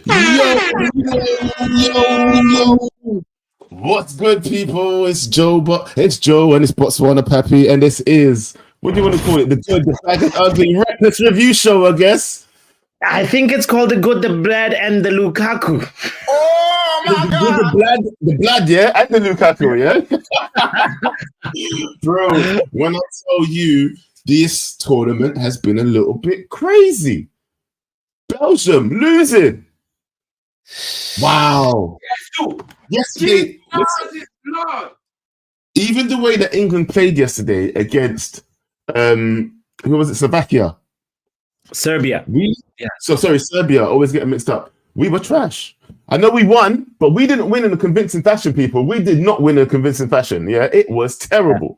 Yo. What's good, people? It's Joe, it's Joe and it's Botswana Pappy, and this is what do you want to call it? The good, the bad, and ugly reckless review show, I guess. I think it's called the good, the blood, and the Lukaku. Oh my God! The blood, yeah, and the Lukaku, yeah. Bro, when I tell you this tournament has been a little bit crazy. Belgium losing. Wow. Yesterday, even the way that England played yesterday against who was it? Slovakia. Serbia. Serbia. Always getting mixed up. We were trash. I know we won, but we didn't win in a convincing fashion, people. We did not win in a convincing fashion. Yeah, it was terrible.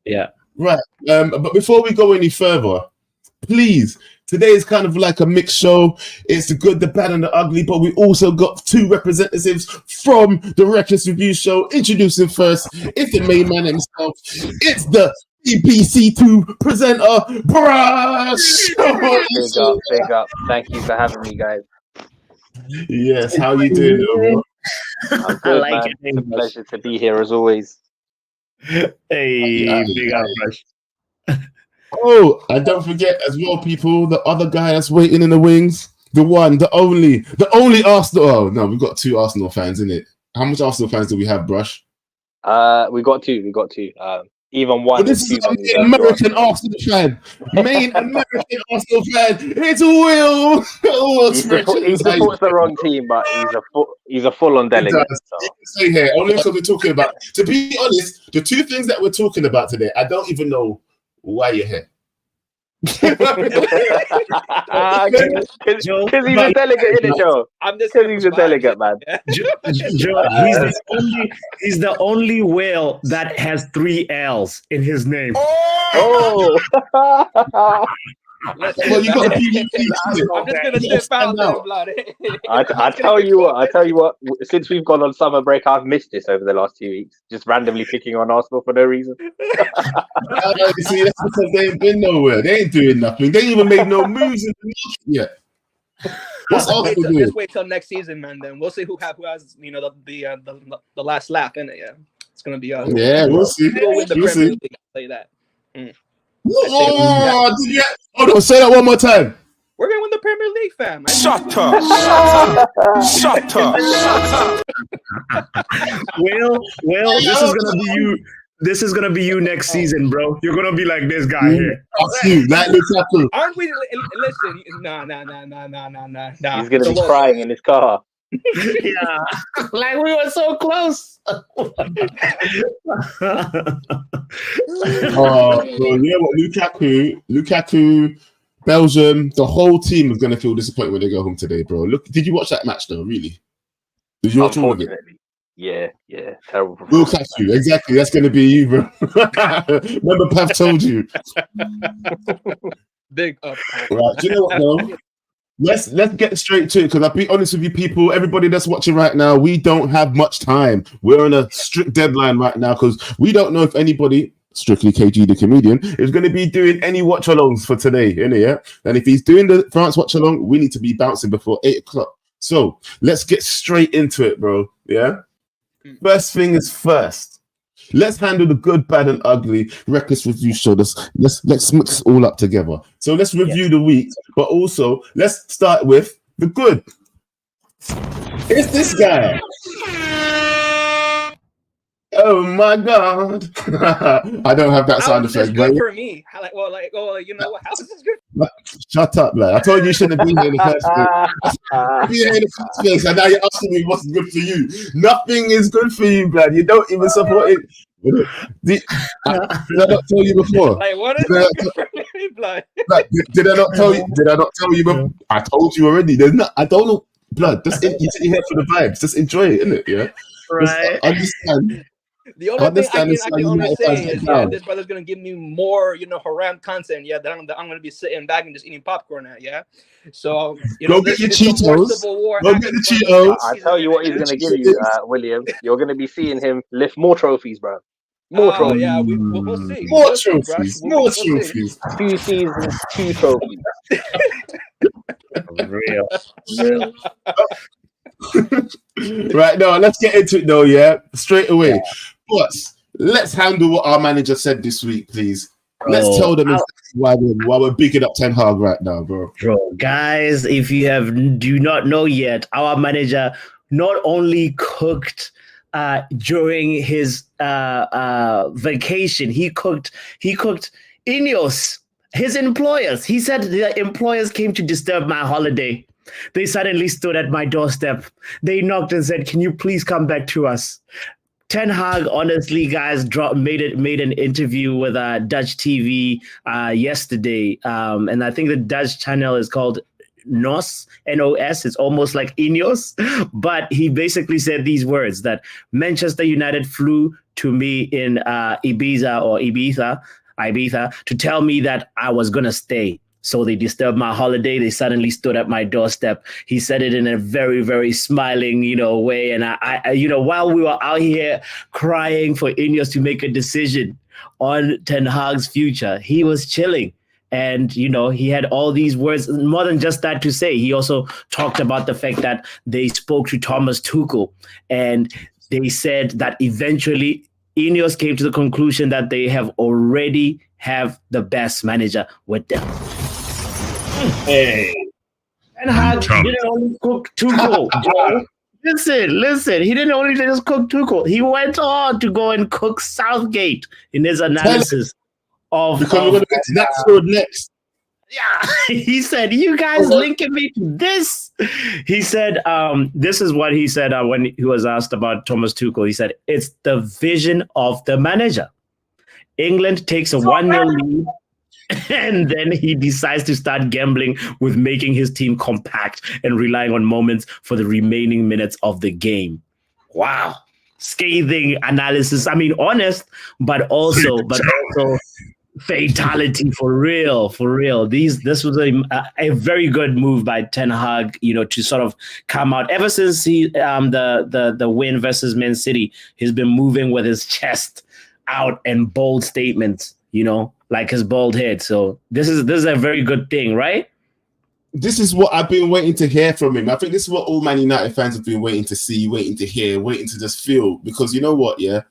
Yeah. Right. But before we go any further, please, today is kind of like a mixed show. It's the good, the bad, and the ugly, but we also got two representatives from the Reckless Review Show. Introducing first, it's the main man himself. It's the BBC2 presenter, Brush. Big up. Thank you for having me, guys. Yes, how you doing, bro? I'm good, man. It's a pleasure to be here as always. Hey, big up, Brush. Oh, and don't forget as well, people, the other guy that's waiting in the wings, the one, the only Arsenal. Oh no, we've got two Arsenal fans in it. How much Arsenal fans do we have, Brush? We got two. Even one. Well, this is an American Arsenal fan. Main American Arsenal fan. It's Will. He supports the wrong team, but he's a full-on delegate. So. You can say here only because we're talking about. To be honest, the two things that we're talking about today, I don't even know why you're here. Because he's a delegate, isn't it, Joe? I'm just because he's a delegate, man. Joe, he's the only whale that has 3 L's in his name. Oh. Well, you got a I'm just gonna step out there, blood. I tell you what. Since we've gone on summer break, I've missed this over the last 2 weeks. Just randomly picking on Arsenal for no reason. See, that's because they ain't been nowhere. They ain't doing nothing. They ain't even made no moves yet. What's Arsenal doing? Just wait till next season, man. Then we'll see who has the last laugh in it. Yeah, it's gonna be yeah, we'll see. We'll win the Premier League. I'll say that. Oh, hold on, say that one more time. We're gonna win the Premier League, fam. Shut up. Well, this is gonna be you. This is gonna be you next season, bro. You're gonna be like this guy here. That's you. That looks like Aren't we? Listen, nah. He's gonna be crying in his car. Yeah, like we were so close. Oh, well, you know what? Lukaku, Belgium, the whole team is going to feel disappointed when they go home today, bro. Look, did you watch that match though? Really? Did you watch all of it? Yeah, terrible. Lukaku, exactly. That's going to be you, bro. Remember, Pav told you. Big up. Right? Do you know what though? Let's get straight to it, because I'll be honest with you, people, everybody that's watching right now, we don't have much time. We're on a strict deadline right now because we don't know if anybody, strictly KG the comedian, is going to be doing any watch-alongs for today, innit, yeah? And if he's doing the France watch-along, we need to be bouncing before 8 o'clock. So let's get straight into it, bro, yeah? First thing is first. Let's handle the good, bad, and ugly Reckless Review Show. Let's mix it all up together. So let's review the week, but also let's start with the good. It's this guy. Oh my God! I don't have that sound effect. Good for me. You know what? How is this good? Shut up, man! I told you you shouldn't have been here in the first place. Be here in the first place, and now you're asking me what's good for you. Nothing is good for you, man. You don't even support it. Did I not tell you before? Like, what is good for me, blood? Did I not tell you? Did I not tell you before? I told you already. There's not. I don't know, blood. Just you sit here for the vibes. Just enjoy it, innit? Yeah. Right. Just understand. The only thing I can only say is this brother's gonna give me more, haram content. Yeah, that I'm gonna be sitting back and just eating popcorn at. Yeah, so go get your Cheetos. Go get the Cheetos. I tell you what he's gonna give you, William. You're gonna be seeing him lift more trophies, bro. More trophies. Yeah, we'll see. More trophies. More trophies. 2 seasons, 2 trophies. Real. Right now, let's get into it though, yeah? Straight away. But let's handle what our manager said this week, please. Let's tell them why we're bigging up Ten Hag right now, bro. Bro, guys, if you do not know yet, our manager not only cooked during his vacation, he cooked Ineos, his employers. He said the employers came to disturb my holiday. They suddenly stood at my doorstep. They knocked and said, "Can you please come back to us?" Ten Hag, honestly, guys, made an interview with Dutch TV yesterday, and I think the Dutch channel is called NOS, N-O-S. It's almost like Ineos, but he basically said these words that Manchester United flew to me in Ibiza to tell me that I was gonna stay. So they disturbed my holiday. They suddenly stood at my doorstep. He said it in a very, very smiling, way. And I while we were out here crying for Ineos to make a decision on Ten Hag's future, he was chilling. And, he had all these words, more than just that to say. He also talked about the fact that they spoke to Thomas Tuchel and they said that eventually Ineos came to the conclusion that they already have the best manager with them. Hey. And Hag didn't only cook Tuchel. Listen. He didn't only just cook Tuchel. He went on to go and cook Southgate in his analysis of. Because we're going to get to that sword next. Yeah, he said, "You guys linking me to this." He said, "This is what he said when he was asked about Thomas Tuchel." He said, "It's the vision of the manager. England takes a 1-0 lead." And then he decides to start gambling with making his team compact and relying on moments for the remaining minutes of the game. Wow. Scathing analysis. I mean, honest, but also fatality for real. This was a very good move by Ten Hag, to sort of come out. Ever since the win versus Man City, he's been moving with his chest out and bold statements, like his bald head. So this is a very good thing, right? This is what I've been waiting to hear from him. I think this is what all Man United fans have been waiting to see, waiting to hear, waiting to just feel. Because you know what, yeah?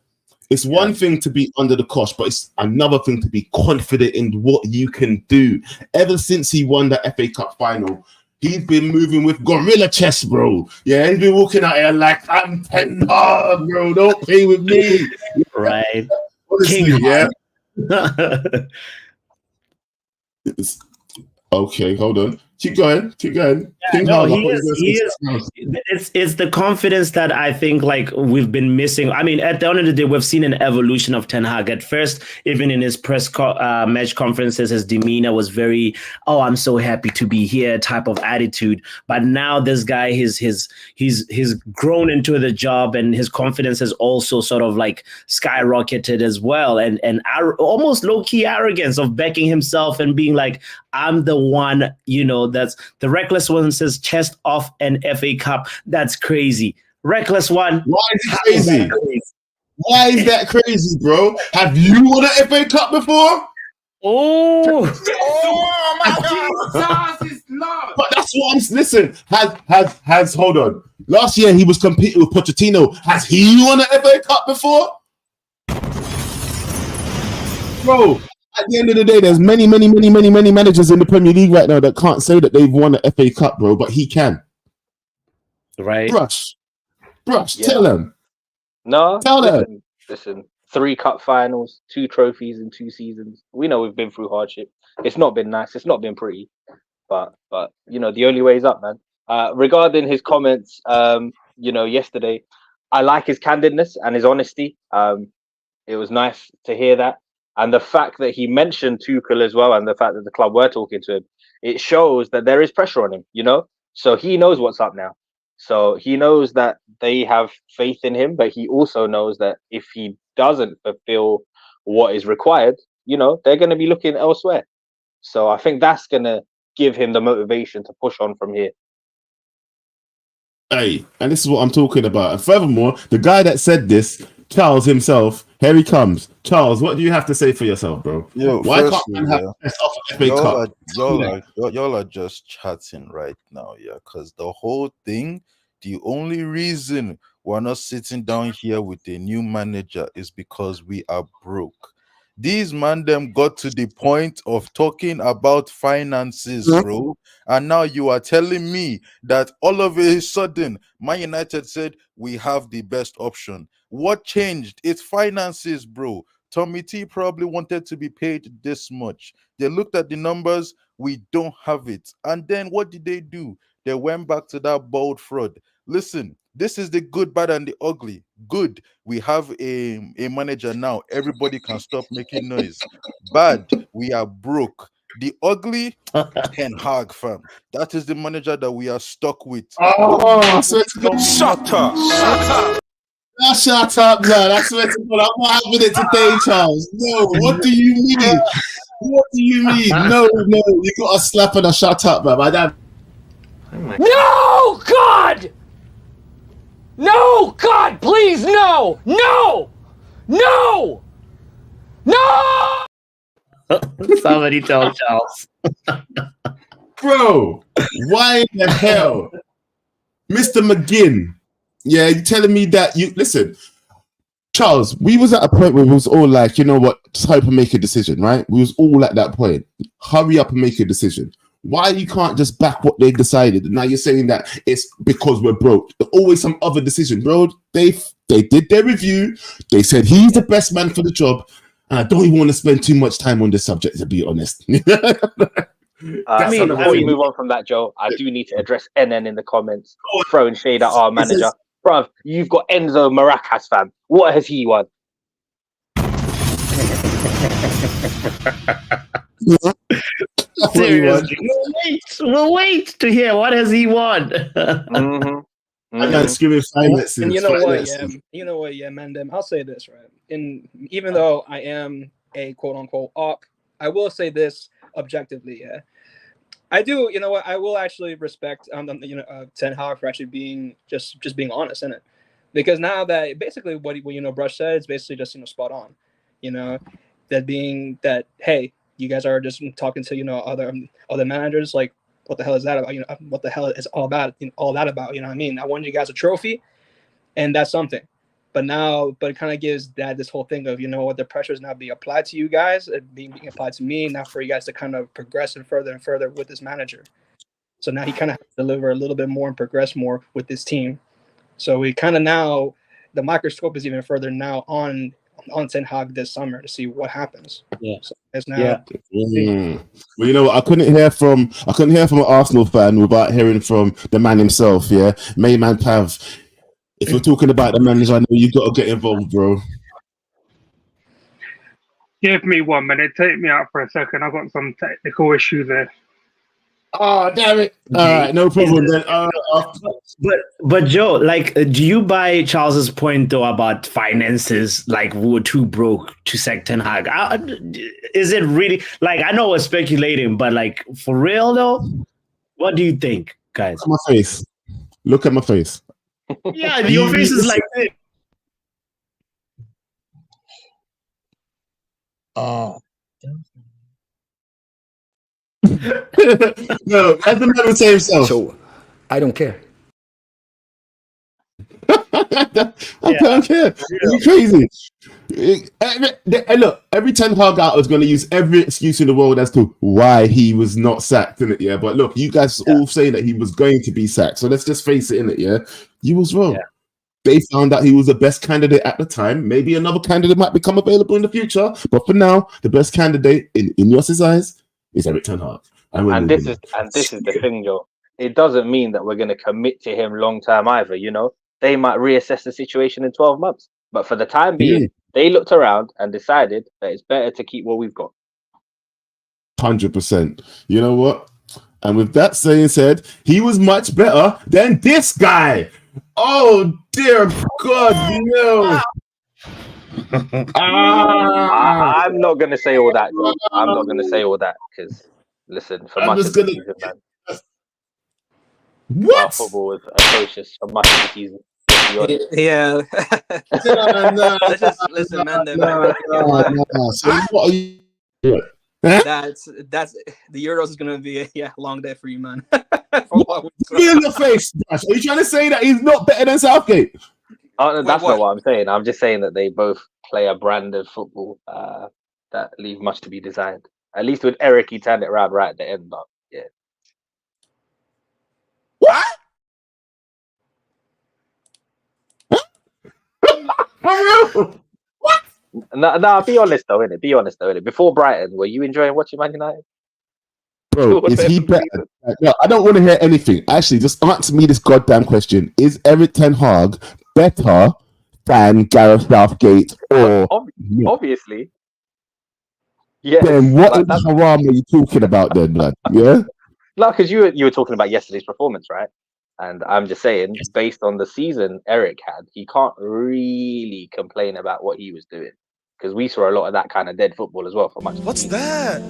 It's one thing to be under the cosh, but it's another thing to be confident in what you can do. Ever since he won the FA Cup final, he's been moving with gorilla chest, bro. Yeah, he's been walking out here like, "I'm Ten Hag, bro. Don't play with me." Right. Honestly, King yeah. Okay, hold on. Keep going. It's the confidence that I think we've been missing. I mean, at the end of the day, we've seen an evolution of Ten Hag. At first, even in his match conferences, his demeanor was very, "Oh, I'm so happy to be here" type of attitude. But now this guy, he's grown into the job, and his confidence has also sort of skyrocketed as well, and almost low key arrogance of backing himself and being like, "I'm the one," that's the reckless one says chest off an FA Cup. That's crazy. Reckless one. Why is it crazy? Why is that crazy, bro? Have you won an FA Cup before? Oh my God! Jesus, Lord. But that's what I'm. Listen, has hold on. Last year he was competing with Pochettino. Has he won an FA Cup before? Bro, at the end of the day, there's many managers in the Premier League right now that can't say that they've won an FA Cup, bro, but he can. Right. Brush, yeah. Tell them. No, tell them. Listen, 3 cup finals, 2 trophies in 2 seasons. We know we've been through hardship. It's not been nice. It's not been pretty, but the only way is up, man. Regarding his comments, yesterday, I like his candidness and his honesty. It was nice to hear that. And the fact that he mentioned Tuchel as well, and the fact that the club were talking to him, it shows that there is pressure on him, So he knows what's up now. So he knows that they have faith in him, but he also knows that if he doesn't fulfill what is required, they're going to be looking elsewhere. So I think that's going to give him the motivation to push on from here. Hey, and this is what I'm talking about. And furthermore, the guy that said this, Charles himself, Here he comes. Charles, what do you have to say for yourself, bro? Yo, Why can't firstly, man have yeah, the best off of FA y'all Cup? y'all are just chatting right now, yeah. Because the whole thing, the only reason we're not sitting down here with a new manager is because we are broke. These man them got to the point of talking about finances, bro. And now you are telling me that all of a sudden, Man United said we have the best option. What changed? It's finances, bro. Tommy T probably wanted to be paid this much. They looked at the numbers, we don't have it. And then what did they do? They went back to that bold fraud. Listen, this is the good, bad, and the ugly. Good, we have a manager now. Everybody can stop making noise. Bad, we are broke. The ugly, Ten Hag, fam. That is the manager that we are stuck with. Oh, so it's good. Shut up. Shut up, man. I swear to God, I'm not having it today, Charles. No, what do you mean? What do you mean? No, you got a slap and a shut up, man. My dad. No, God! No, God, please, no! No! No! No! Somebody tell Charles. Bro, why in the hell? Mr. McGinn, yeah, you telling me that you listen, Charles, we was at a point where we was all like, you know what, type of make a decision, right? We was all at that point. Hurry up and make a decision. Why you can't just back what they decided? And now you're saying that it's because we're broke. There's always some other decision, bro. They did their review. They said he's the best man for the job. And I don't even want to spend too much time on this subject, to be honest. Before you move on from that, Joe, I do need to address NN in the comments, throwing shade at our manager. Bruv, you've got Enzo Maracas, fam. What has he won? Seriously, we'll wait to hear what has he won. I'm not screaming finances. And you know what, yeah, Mandem, I'll say this, right? And even though I am a quote unquote op, I will say this objectively, yeah. I do, you know what, I will actually respect Ten Hag for actually being just being honest in it. Because now that basically what Brush said is basically just spot on. That hey, you guys are just talking to other managers, like what the hell is that about? What the hell is all that about? You know what I mean? I won you guys a trophy, and that's something. But it kind of gives that this whole thing of the pressure is now being applied to you guys, being applied to me, now for you guys to kind of progress and further with this manager. So now he kind of has to deliver a little bit more and progress more with this team. So we kind of now the microscope is even further now on Ten Hag this summer to see what happens. Yeah. So it's now. Well, you know what? I couldn't hear from an Arsenal fan without hearing from the man himself. Yeah, Mayman Pav. If you're talking about the manager, I know you got to get involved, bro. Give me 1 minute. Take me out for a second. I've got some technical issue there. Oh, damn it. All right, no problem then. But Joe, like, do you buy Charles's point though about finances? Like, we were too broke to sack Ten Hag. Is it really, like, I know we're speculating, but like, for real though, what do you think, guys? Look at my face. Look at my face. Yeah, your face is like this. Oh. No, as the man would say himself. So, I don't care. I don't care. You're crazy. Look, every Ten Hag out is going to use every excuse in the world as to why he was not sacked, innit? Yeah, but look, you guys all saying that he was going to be sacked, so let's just face it, innit? Yeah, you was wrong. Yeah. They found out he was the best candidate at the time. Maybe another candidate might become available in the future, but for now, the best candidate in Ineos's eyes is Eric Ten Hag. And this is the thing, Joe. It doesn't mean that we're going to commit to him long term either. They might reassess the situation in 12 months, but for the time being, they looked around and decided that it's better to keep what we've got. 100%. You know what? And with that saying said, he was much better than this guy. Oh dear God, no. I'm not going to say all that, Joe. I'm not going to say all that because, listen, for much of the season, man. What? Our football was atrocious for much of the season. be honest. Yeah. Let's just listen, man. So what are you? That's the Euros is gonna be a long day for you, man. Be in your face, Brash. Are you trying to say that he's not better than Southgate? Oh, that's what? not what I'm saying. I'm just saying that they both play a brand of football that leave much to be desired. At least with Eric, he turned it around right at the end. But yeah, What? For real? What? no. Be honest though, innit? Be honest though, innit? Before Brighton, were you enjoying watching Man United? Bro, is he better? No, I don't want to hear anything. Actually, just answer me this goddamn question. Is Eric Ten Hag better than Gareth Southgate or Obviously. Yeah. then what in haram are you talking about then, blood? Yeah? No, because you were talking about yesterday's performance, right? And I'm just saying, based on the season Eric had, he can't really complain about what he was doing. Because we saw a lot of that kind of dead football as well for much. What's that?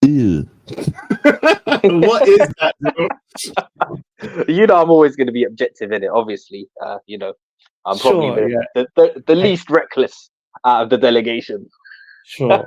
Ew. What is that, bro? You know, I'm always going to be objective in it, obviously. You know, I'm probably the least reckless out of the delegation. Sure.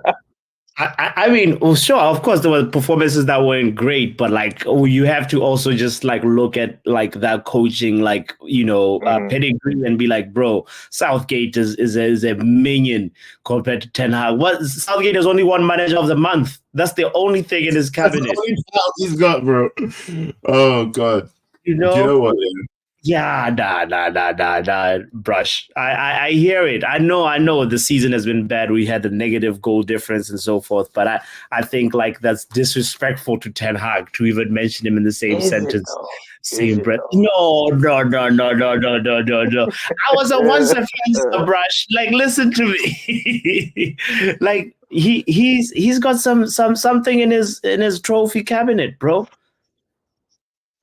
I mean, well, sure, of course, there were performances that weren't great, but like, you have to also just like look at like that coaching, like, pedigree and be like, bro, Southgate is a minion compared to Ten Hag. What? Southgate is only one manager of the month. That's the only thing in his cabinet. That's the only talent he's got, bro. Oh God. You know? Do you know what? Yeah, nah, Brush. I hear it. I know the season has been bad. We had the negative goal difference and so forth, but I think like that's disrespectful to Ten Hag to even mention him in the same sentence, same breath. No. I was a once a fan, Brush. Like, listen to me. Like he's got something in his trophy cabinet, bro.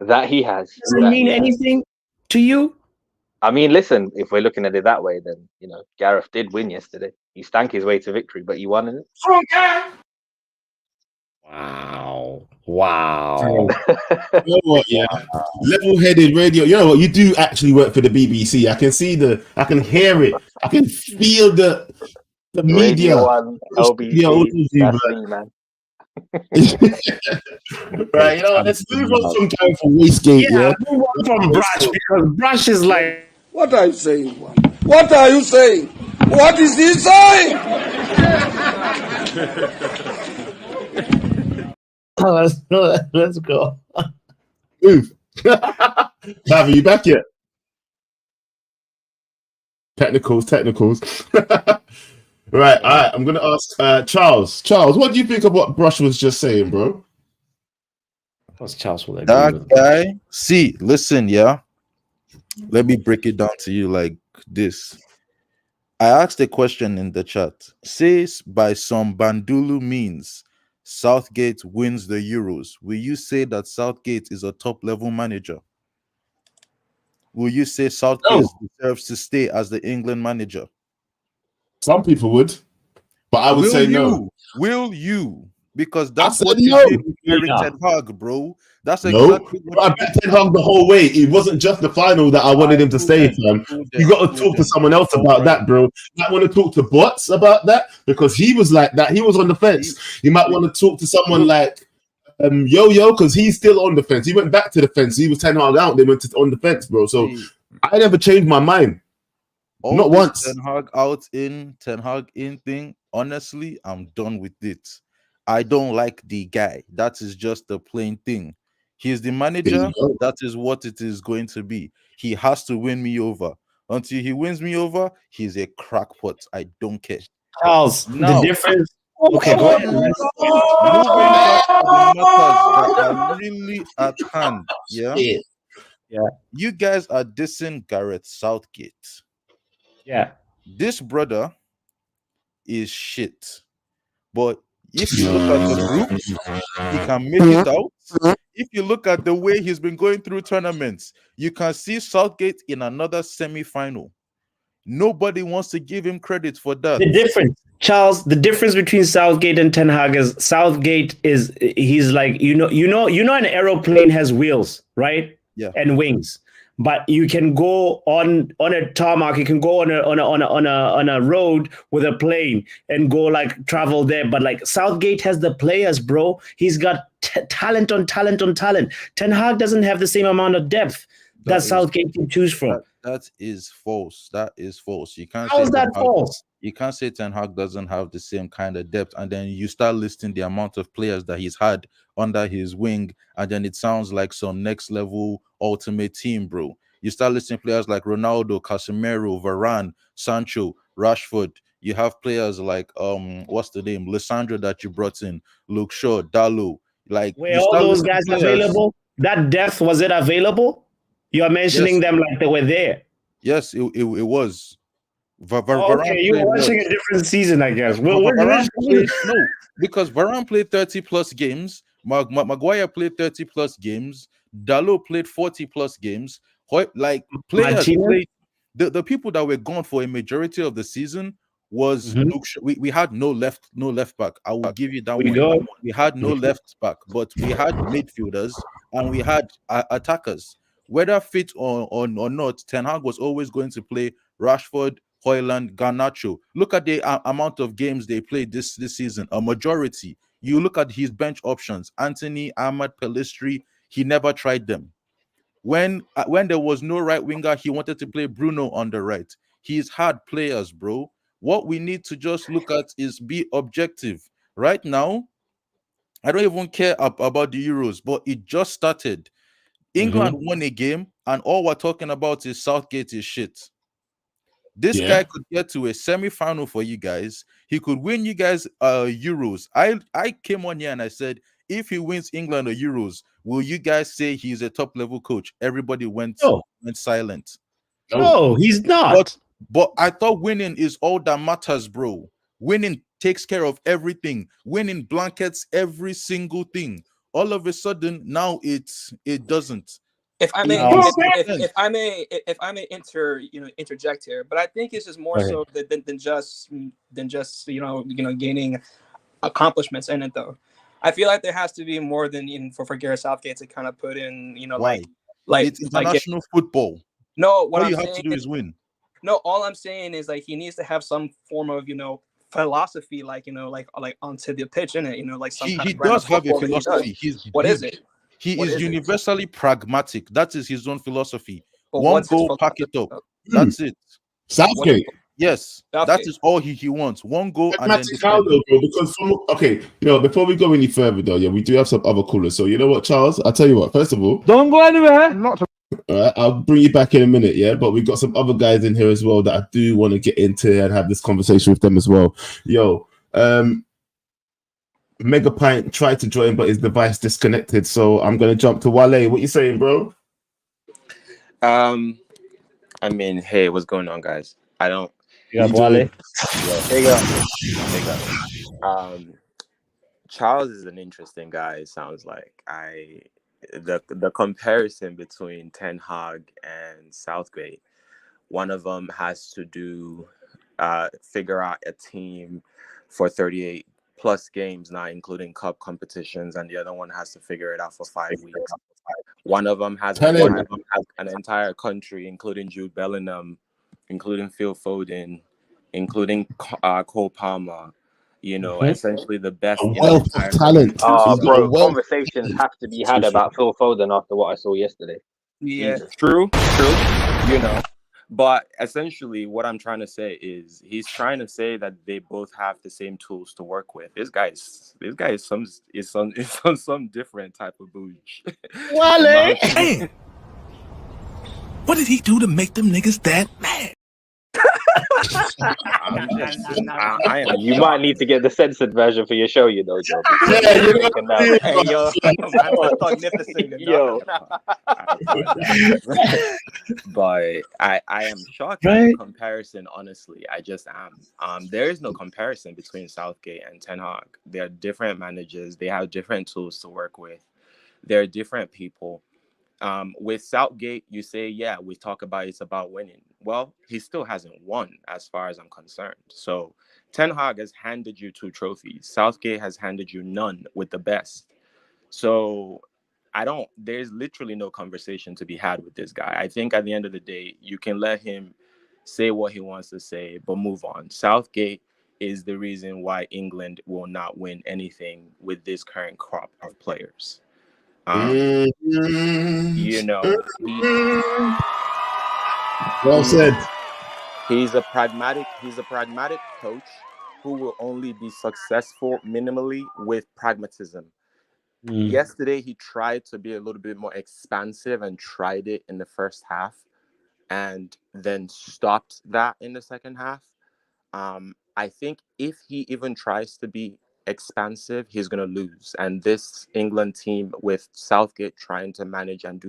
That he has. Doesn't mean anything to you? I mean, listen, if we're looking at it that way, then, Gareth did win yesterday. He stank his way to victory, but he won in it. Wow. You know what, yeah? Level-headed radio. You know what? You do actually work for the BBC. I can hear it. I can feel the media. Radio 1, LBC, that's me, man. Right, let's move on from going for Wastegate. Yeah, move on from Brush, because Brush is like, what are you saying? What are you saying? What is he saying? Let's go. Move. Have you back yet? Technicals. Right, all right. I'm gonna ask Charles. Charles, what do you think of what Brush was just saying, bro? What's Charles will agree That with? guy. See, listen, yeah. Let me break it down to you like this. I asked a question in the chat. Says by some Bandulu means Southgate wins the Euros. Will you say that Southgate is a top-level manager? Will you say Southgate deserves to stay as the England manager? Some people would, but I would say no. Will you? Because that's I what said you no. did with Eric Ten Hag, bro. That's No, exactly I what bet Ten Hag the whole way. It wasn't just the final that I wanted him to stay, fam. You got to talk to someone else about that, bro. You might want to talk to Bots about that because he was like that. He was on the fence. You might want to talk to someone like Yo, because he's still on the fence. He went back to the fence. He was Ten Hag out. They went on the fence, bro. So I never changed my mind. Not once. Ten Hag out in, Ten Hag in thing. Honestly, I'm done with it. I don't like the guy. That is just the plain thing. He's the manager. That is what it is going to be. He has to win me over. Until he wins me over, he's a crackpot. I don't care. Charles, Now, the difference. Okay, go ahead. Moving back to the matters that are really at hand. Yeah. You guys are dissing Gareth Southgate. Yeah. This brother is shit. But if you look at the groups, he can make it out. If you look at the way he's been going through tournaments, you can see Southgate in another semi-final. Nobody wants to give him credit for that. The difference, Charles, the difference between Southgate and Ten Hag is Southgate he's like an aeroplane has wheels, right? Yeah. And wings. But you can go on a tarmac, you can go on a road with a plane and go like travel there. But like Southgate has the players, bro. He's got talent on talent on talent. Ten Hag doesn't have the same amount of depth that Southgate can choose from. That is false. That is false. You can't How is that false? You can't say Ten Hag doesn't have the same kind of depth, and then you start listing the amount of players that he's had under his wing, and then it sounds like some next level ultimate team, bro. You start listing players like Ronaldo, Casemiro, Varane, Sancho, Rashford. You have players like what's the name? Lissandro that you brought in, Luke Shaw, Dalot. Like, were all those guys available? That depth, was it available? You are mentioning them like they were there. Yes, it was. Okay, you were watching a different season, I guess. No, because Varane played 30 plus games. Maguire played 30 plus games. Dalot played 40 plus games. Like, players played, the people that were gone for a majority of the season was Luke Shaw. We had no left back. I will give you that one. We had no left back, but we had midfielders and we had attackers. Whether fit or not, Ten Hag was always going to play Rashford, Højlund, Garnacho. Look at the amount of games they played this season, a majority. You look at his bench options, Anthony, Ahmad, Pelistri, he never tried them. When there was no right winger, he wanted to play Bruno on the right. He's had players, bro. What we need to just look at is be objective. Right now, I don't even care about the Euros, but it just started. England won a game, and all we're talking about is Southgate is shit. This guy could get to a semi-final for you guys. He could win you guys Euros. I came on here and I said, if he wins England or Euros, will you guys say he's a top-level coach? Everybody went silent. No, he's not. But I thought winning is all that matters, bro. Winning takes care of everything. Winning blankets every single thing. All of a sudden, now it doesn't. If I may interject here, but I think it's just more so than just gaining accomplishments in it, though. I feel like there has to be more than for Gareth Southgate to kind of put in, like it's international football. No, what all you I'm have to do is win. No, all I'm saying is like he needs to have some form of philosophy, like onto the pitch, in it, like some. He does have a philosophy. What is it? He is universally pragmatic. That is his own philosophy. One goal, pack it up. That's it. Southgate. Yes, that is all he wants. One goal. And then because before we go any further though, we do have some other callers. So you know what, Charles? I'll tell you what. First of all, don't go anywhere. All right, I'll bring you back in a minute, but we've got some other guys in here as well that I do want to get into and have this conversation with them as well. Mega Pint tried to join, but his device disconnected. So I'm gonna jump to Wale. What you saying, bro? I mean, hey, what's going on, guys? I don't. Yeah, Wale. Charles is an interesting guy. It sounds like the comparison between Ten Hag and Southgate. One of them has to do figure out a team for 38 plus games, not including cup competitions, and the other one has to figure it out for 5 weeks. One of them has an entire country, including Jude Bellingham, including Phil Foden, including Cole Palmer. Essentially the best. Wealth of talent. Bro, conversations have to be had about Phil Foden after what I saw yesterday. Yeah, true. But essentially, what I'm trying to say is he's trying to say that they both have the same tools to work with. This guy is some different type of booge. Wale, hey, what did he do to make them niggas that mad? You might need to get the censored version for your show, Joe. But I am shocked at the comparison, honestly. I just am. There is no comparison between Southgate and Ten Hag. They're different managers. They have different tools to work with. They're different people. With Southgate, you say, yeah, we talk about it's about winning. Well, he still hasn't won as far as I'm concerned. So Ten Hag has handed you 2 trophies. Southgate has handed you none with the best. So there's literally no conversation to be had with this guy. I think at the end of the day, you can let him say what he wants to say, but move on. Southgate is the reason why England will not win anything with this current crop of players. You know, well said. He's a pragmatic coach who will only be successful minimally with pragmatism. Yesterday, he tried to be a little bit more expansive and tried it in the first half and then stopped that in the second half. I think if he even tries to be expansive, he's going to lose. And this England team with Southgate trying to manage and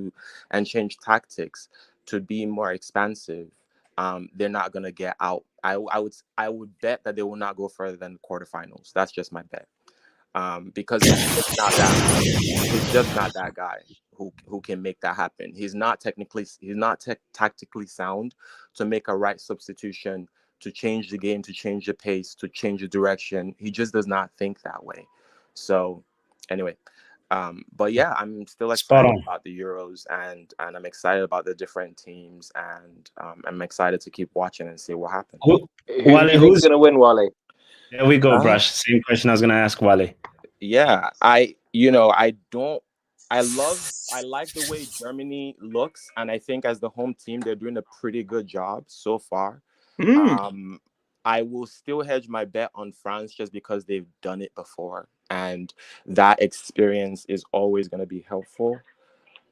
change tactics to be more expansive, they're not going to get out. I would bet that they will not go further than the quarterfinals. That's just my bet. Because he's just not that guy who can make that happen. He's not tactically sound to make a right substitution, to change the game, to change the pace, to change the direction. He just does not think that way. So anyway, but yeah, I'm still excited about the Euros and I'm excited about the different teams and I'm excited to keep watching and see what happens. Who's going to win, Wale? There we go, Brush. Same question I was going to ask Wale. Yeah, I like the way Germany looks, and I think as the home team, they're doing a pretty good job so far. I will still hedge my bet on France just because they've done it before, and that experience is always going to be helpful.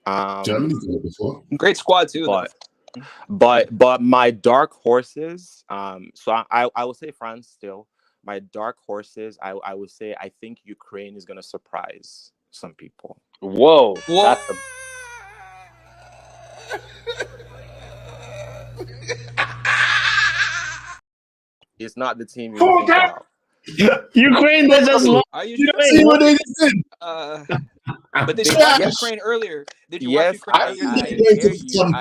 Germany's done it before. Great squad too, but my dark horses. So I will say France still. My dark horses, I would say I think Ukraine is going to surprise some people. Whoa. It's not the team you think about. Ukraine, they just lost. Are you See what they did? But did you watch Ukraine earlier? Did you watch Ukraine earlier?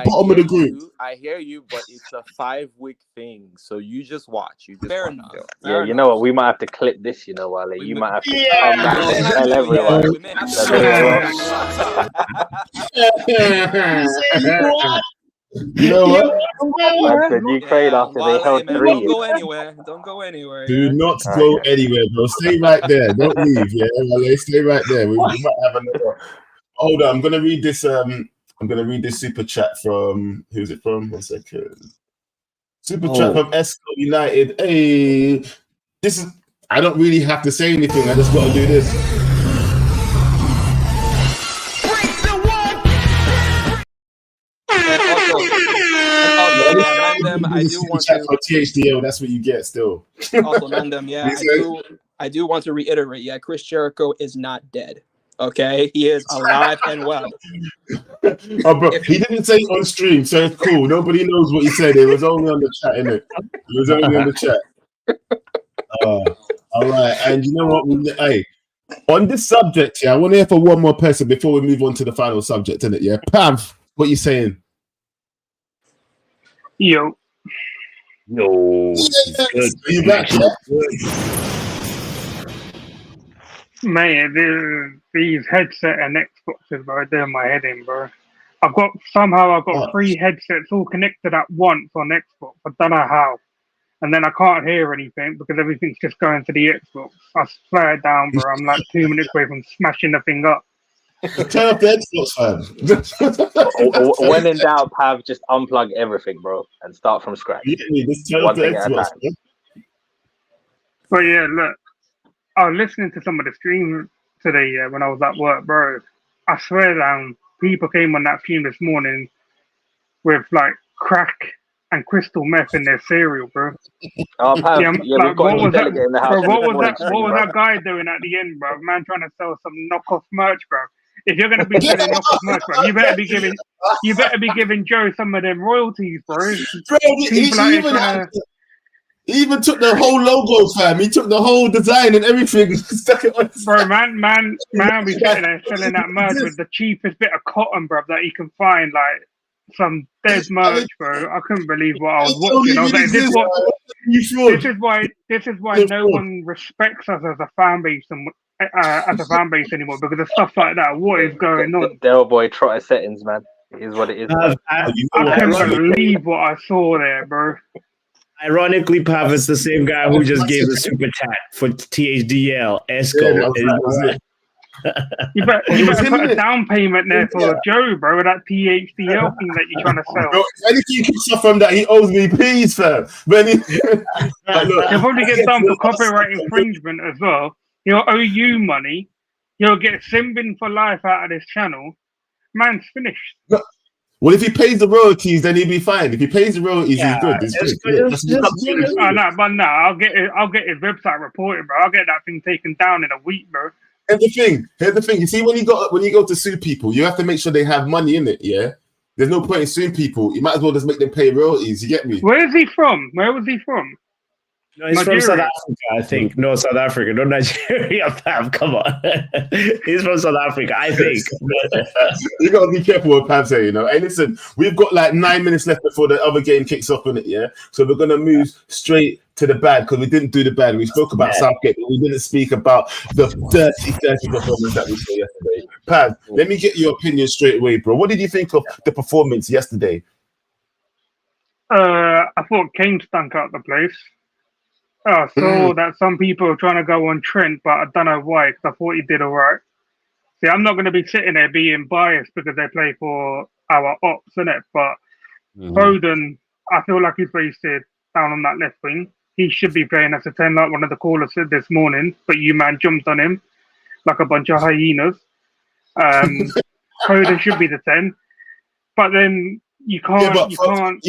Bottom of the group. I hear you, but it's a 5-week thing, so you just watch. Fair enough. Yeah, you know what? We might have to clip this, Wale. You might have to come back and tell everyone. You know what? The Ukraine after they held 3. Don't go anywhere. Do not go anywhere, bro. Stay right there. Don't leave. Yeah, Wale, stay right there. We might have another. Hold on. I'm gonna read this. I'm gonna read this super chat from who's it from? 1 second. Super chat from Esco United. Hey, this is. I don't really have to say anything. I just got to do this. I do want to for THDO. That's what you get still. Also, Nandem, yeah, I do want to reiterate. Yeah, Chris Jericho is not dead. Okay, he is alive and well. Oh, bro, he didn't say it on stream, so it's cool. Nobody knows what he said. It was only on the chat, innit? It was only on the chat. All right, and you know what? Hey, on this subject, yeah, I want to hear from one more person before we move on to the final subject, innit? Yeah, Pav, what you saying? Yo. Yes. Are you back? Man, these headset and Xboxes, bro, they're my head in, bro. I've got 3 headsets all connected at once on Xbox. I don't know how. And then I can't hear anything because everything's just going to the Xbox. I swear it down, bro. I'm like 2 minutes away from smashing the thing up. Turn off the Xbox, fam. When in doubt, Pav, just unplug everything, bro, and start from scratch. Just turn off the Xbox. But yeah, look, I was listening to some of the stream today when I was at work, bro. I swear down, people came on that stream this morning with like crack and crystal meth in their cereal, bro. Oh, Pav, yeah, we've got a delegate in the house. Bro, what was that guy doing at the end, bro? Man trying to sell some knockoff merch, bro. If you're gonna be selling knockoff merch, bro, you better be giving Joe some of them royalties, bro. Bro, he even had He even took the whole logo, fam. He took the whole design and everything. Stuck it on. Bro, man, we sitting there selling that merch with the cheapest bit of cotton, bro, that he can find, like some dead merch, bro. I couldn't believe what I was watching. I was like, this is why no one respects us as a fan base and anymore, because of stuff like that. What is going on? Del boy trotter settings, man. It is what it is. I couldn't believe what I saw there, bro. Ironically, Pav is the same guy who just gave the super chat for THDL Esco. You better put a down payment there for Joe, bro, with that THDL thing that you're trying to sell. Bro, if anything keeps off from that, he owes me, please, fam. He'll probably get done for copyright infringement as well. He'll owe you money. He'll get Simbin for life out of this channel. Man's finished. Well, if he pays the royalties, then he'll be fine. If he pays the royalties, he's good. But I'll get his website reported, bro. I'll get that thing taken down in a week, bro. Here's the thing. You see, when you go to sue people, you have to make sure they have money in it. Yeah, there's no point in suing people. You might as well just make them pay royalties. You get me? Where is he from? Where was he from? No, he's from South Africa, I think. No, South Africa, not Nigeria, fam. Come on. He's from South Africa, I think. You got to be careful what Pam say, you know. Hey, listen, we've got like 9 minutes left before the other game kicks off, in it, yeah? So we're going to move straight to the bad, because we didn't do the bad. We spoke about Southgate, but we didn't speak about the dirty performance that we saw yesterday. Pam, let me get your opinion straight away, bro. What did you think of the performance yesterday? I thought Kane stunk out the place. I saw that some people are trying to go on Trent, but I don't know why, because I thought he did all right. See, I'm not going to be sitting there being biased because they play for our ops, innit? But Foden, I feel like he's wasted down on that left wing. He should be playing as a 10, like one of the callers said this morning, but you, man, jumped on him like a bunch of hyenas. Foden should be the 10. But then you can't, I don't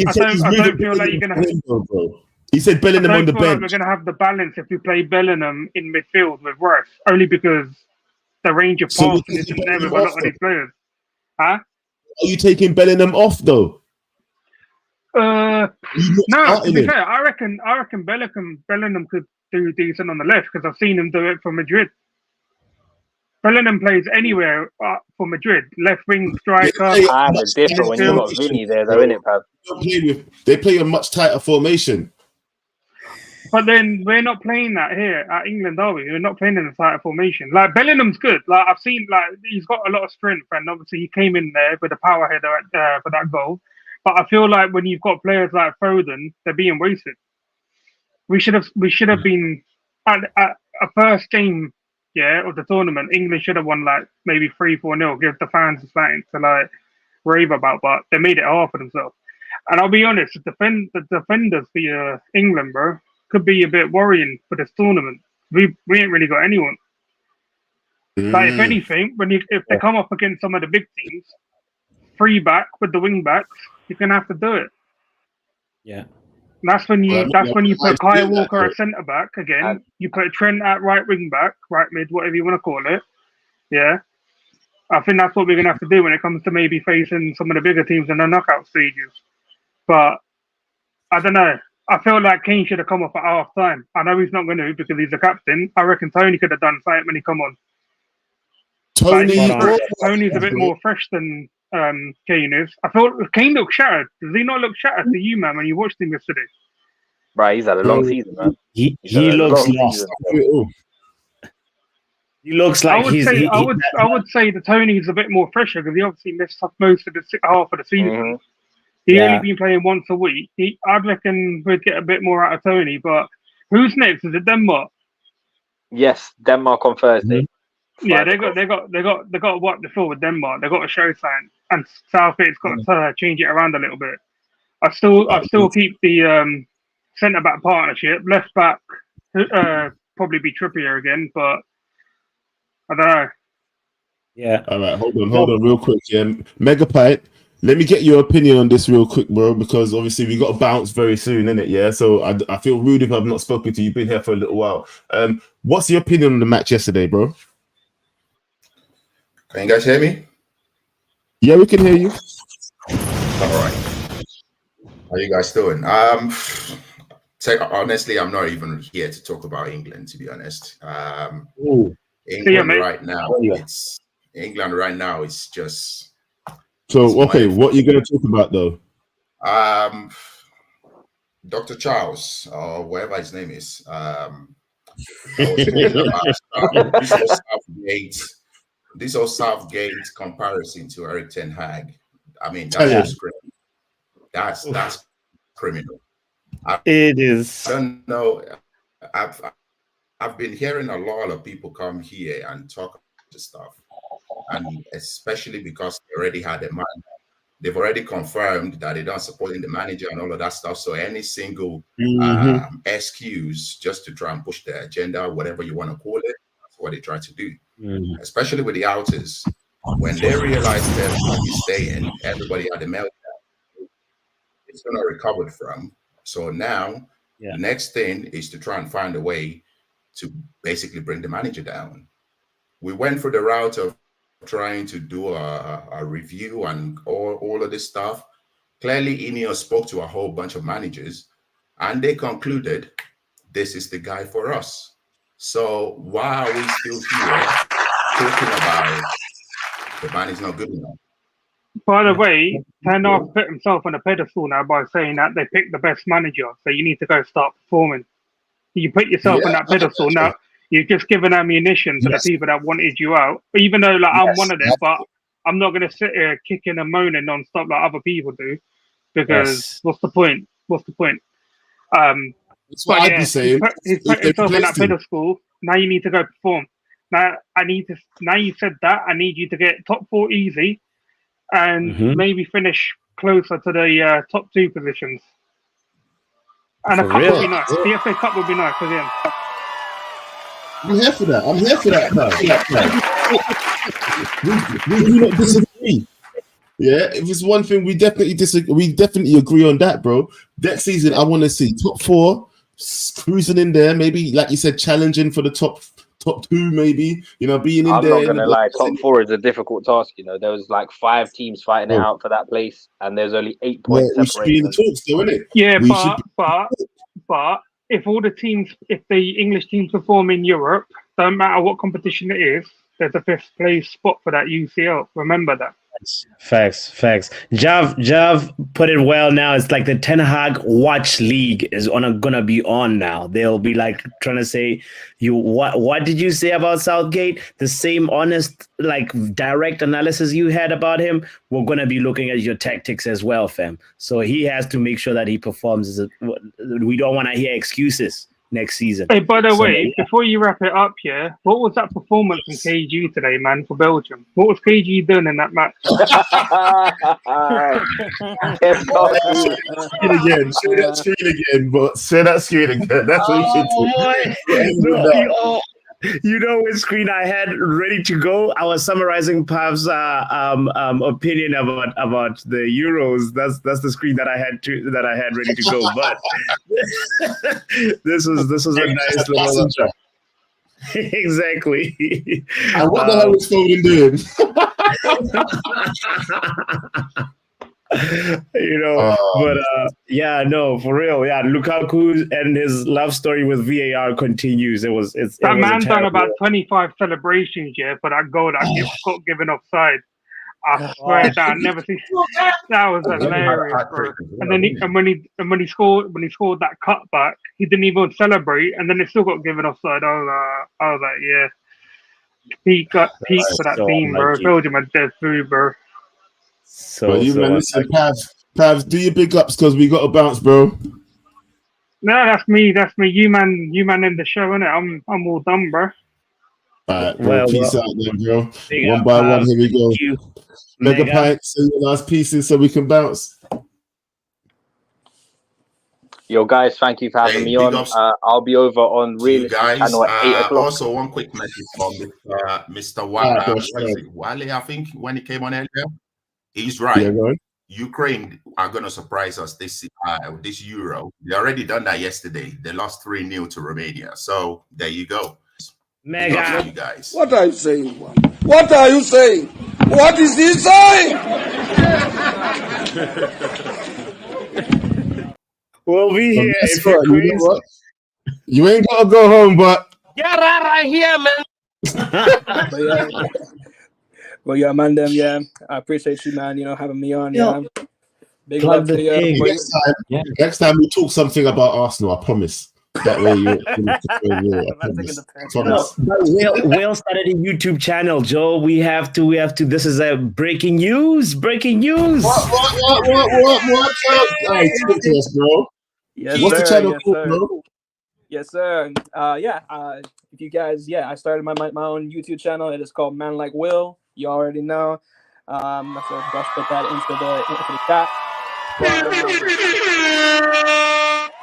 feel like you're going to... He said Bellingham on the bench. We're going to have the balance if we play Bellingham in midfield with Rice, only because the range of passing isn't there with a lot of these players. Huh? Are you taking Bellingham off though? No. To be fair, I reckon Bellingham could do decent on the left, because I've seen him do it for Madrid. Bellingham plays anywhere for Madrid, left wing striker. It's different when you've got Vinny there, though, isn't it, Pav? They play a much tighter formation. But then we're not playing that here at England, are we? We're not playing in the tighter formation. Like, Bellingham's good. Like, I've seen, like, he's got a lot of strength, and obviously he came in there with a power header for that goal. But I feel like when you've got players like Foden, they're being wasted. We should have been at a first game, of the tournament. England should have won like maybe 3-4-0. Give the fans something to like rave about, but they made it hard for themselves. And I'll be honest, the defenders for England, bro, could be a bit worrying for this tournament. We ain't really got anyone. Like, if anything, if they come up against some of the big teams, 3 back with the wing backs, you're gonna have to do it. Yeah. That's when you put Kyle Walker at centre back again. You put Trent at right wing back, right mid, whatever you want to call it. Yeah. I think that's what we're gonna have to do when it comes to maybe facing some of the bigger teams in the knockout stages. But I don't know. I feel like Kane should have come off at half time. I know he's not going to because he's the captain. I reckon Tony could have done something when he come on. Tony's a bit more fresh than Kane is. I thought Kane looked shattered. Does he not look shattered to you, man, when you watched him yesterday? Right, he's had a long season, man. He looks lost. He looks like I would say the Tony's a bit more fresher because he obviously missed most of the half of the season. He only been playing once a week. I'd reckon we'd get a bit more out of Tony. But who's next? Is it Denmark? Yes, Denmark on Thursday. Yeah, they got to wipe the floor with Denmark. They got to show something, and Southgate's got to change it around a little bit. I still keep the centre back partnership. Left back probably be Trippier again, but I don't know. Yeah. All right, hold on, real quick. Yeah, Megapite. Let me get your opinion on this real quick, bro, because obviously we got to bounce very soon, innit? Yeah, so I feel rude if I've not spoken to you. You've been here for a little while. What's your opinion on the match yesterday, bro? Can you guys hear me? Yeah, we can hear you. All right. How you guys doing? So honestly, I'm not even here to talk about England, to be honest. England right now, it's just. So okay, what are you going to talk about though? Dr. Charles, or whatever his name is. I was talking about this whole Southgate comparison to Eric Ten Hag. I mean, that's just criminal. That's criminal. It is. I don't know. I've been hearing a lot of people come here and talk about stuff, and especially because they already had a man. They've already confirmed that they don't support the manager and all of that stuff. So any single excuse just to try and push their agenda, whatever you want to call it, that's what they try to do. Especially with the outers, when they realize that he's staying, everybody had a meltdown. It's going to recover from. So now the next thing is to try and find a way to basically bring the manager down. We went through the route of trying to do a review and all of this stuff. Clearly, Ineos spoke to a whole bunch of managers and they concluded this is the guy for us. So why are we still here talking about the man is not good enough? By the way, Ten Hag put himself on a pedestal now by saying that they picked the best manager, so you need to go start performing. You put yourself on that pedestal now. You've just given ammunition to the people that wanted you out. Even though I'm one of them, but I'm not going to sit here kicking and moaning non-stop like other people do, because what's the point? What's the point? That's what I'd be saying. He's put himself on that pedestal. Now you need to go perform. Now you said that, I need you to get top 4 easy, and maybe finish closer to the top 2 positions. And a cup would be nice. The FA Cup would be nice for him. I'm here for that. We do not disagree. Yeah, if it's one thing, we definitely disagree. We definitely agree on that, bro. Next season, I want to see top 4 cruising in there. Maybe, like you said, challenging for the top 2, maybe. You know, being in there. I'm not gonna lie, top 4 is a difficult task. You know, there was like 5 teams fighting it out for that place, and there's only 8 points. We should be in the talks, though, isn't it? Yeah, but if the English teams perform in Europe, don't matter what competition it is, there's a 5th place spot for that UCL. Remember that. Facts. Jav put it well now. It's like the Ten Hag Watch League is gonna be on now. They'll be like trying to say, what did you say about Southgate? The same honest, like direct analysis you had about him. We're gonna be looking at your tactics as well, fam. So he has to make sure that he performs. We don't want to hear excuses next season. Hey, by the way, before you wrap it up, what was that performance from KG today, man, for Belgium? What was KG doing in that match? Say that screen again. That's what you should do. You know which screen I had ready to go? I was summarizing Pav's opinion about the Euros. That's the screen that I had ready to go. But this was a nice little exactly. And what the hell was Foden doing? You know, for real. Yeah, Lukaku and his love story with VAR continues. That man done about 25 celebrations, for that goal that got given offside. I swear that I never seen. That was hilarious, bro. And then when he scored that cutback, he didn't even celebrate, and then it still got given offside. I was like, yeah, peak for that team, bro. Belgium are dead food, bro. Listen, Pavs, do your big ups because we got to bounce, bro. No, that's me. You man in the show, innit? I'm all done, bro. All right, peace out then, bro. One by one, here we go. Mega pints and your last pieces so we can bounce. Yo, guys, thank you for having me on. I'll be over on Real guys. Channel at 8 o'clock. Also, one quick message from Mr. Wale. I think when he came on earlier, he's right. Yeah, Ukraine are going to surprise us this Euro. They already done that yesterday. They lost 3-0 to Romania. So there you go. Mega. You guys. What are you saying? What are you saying? What is he saying? We'll be here Guess if you're what? You know crazy. what? You ain't gotta go home, but Get right here, man. But yeah, man, them, yeah, I appreciate you, man. You know, having me on. Yo, Yeah, big plug love the to you. thing. For you. next time we talk something about Arsenal, I promise. That way you I I'm not taking promise. the piss. Promise. But Will started a YouTube channel, Joe. We have to. This is a breaking news. Breaking news. What? Hey, talk to us, bro. Yes, What's the sir. channel Yes, called, sir. bro? Yes, sir. If you guys, I started my own YouTube channel. It is called Man Like Will. You already know. So Josh put that into the chat.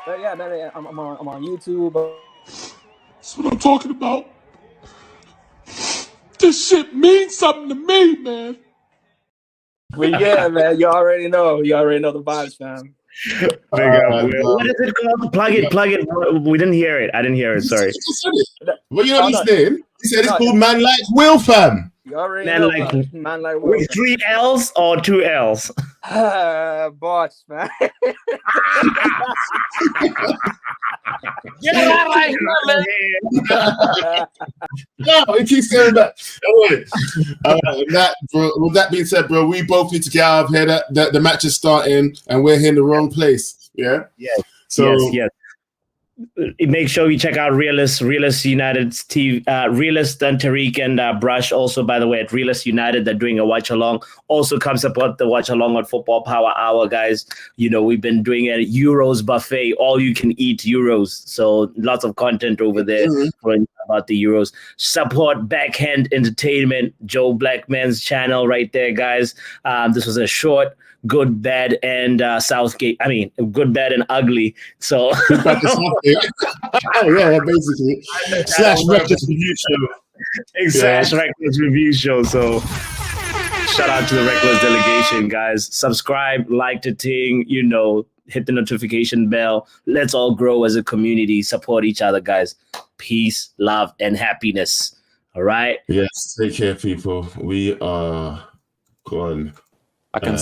But yeah, man, I'm on YouTube. That's what I'm talking about. This shit means something to me, man. But yeah, man, you already know. You already know the vibes, fam. Big up, Will. What is it called? Plug it. We didn't hear it. I didn't hear it. Sorry. Well, you know his name? He said it's No, called Man Like Will, fam. You already Man know, Like bro. Man Like Will. With 3 L's or 2 L's? Boss, man. Get right here, man. No, he keeps saying that. Anyway, with that being said, bro, we both need to get out of here. The match is starting, and we're here in the wrong place. Yeah. Yes. So yes. Make sure you check out Realist United's TV, Realist and Tariq and Brush. Also, by the way, at Realist United, they're doing a watch along. Also, come support the watch along on Football Power Hour, guys. You know, we've been doing a Euros buffet, all you can eat Euros. So lots of content over there about the Euros. Support Backhand Entertainment, Joe Blackman's channel right there, guys. This was a short Good, Bad, and Southgate. I mean, Good, Bad, and Ugly. So yeah, basically / Reckless Review Show. / Reckless Review Show. So shout out to the Reckless delegation, guys. Subscribe, like the thing, hit the notification bell. Let's all grow as a community. Support each other, guys. Peace, love, and happiness. All right? Yes, take care, people. We are gone. I can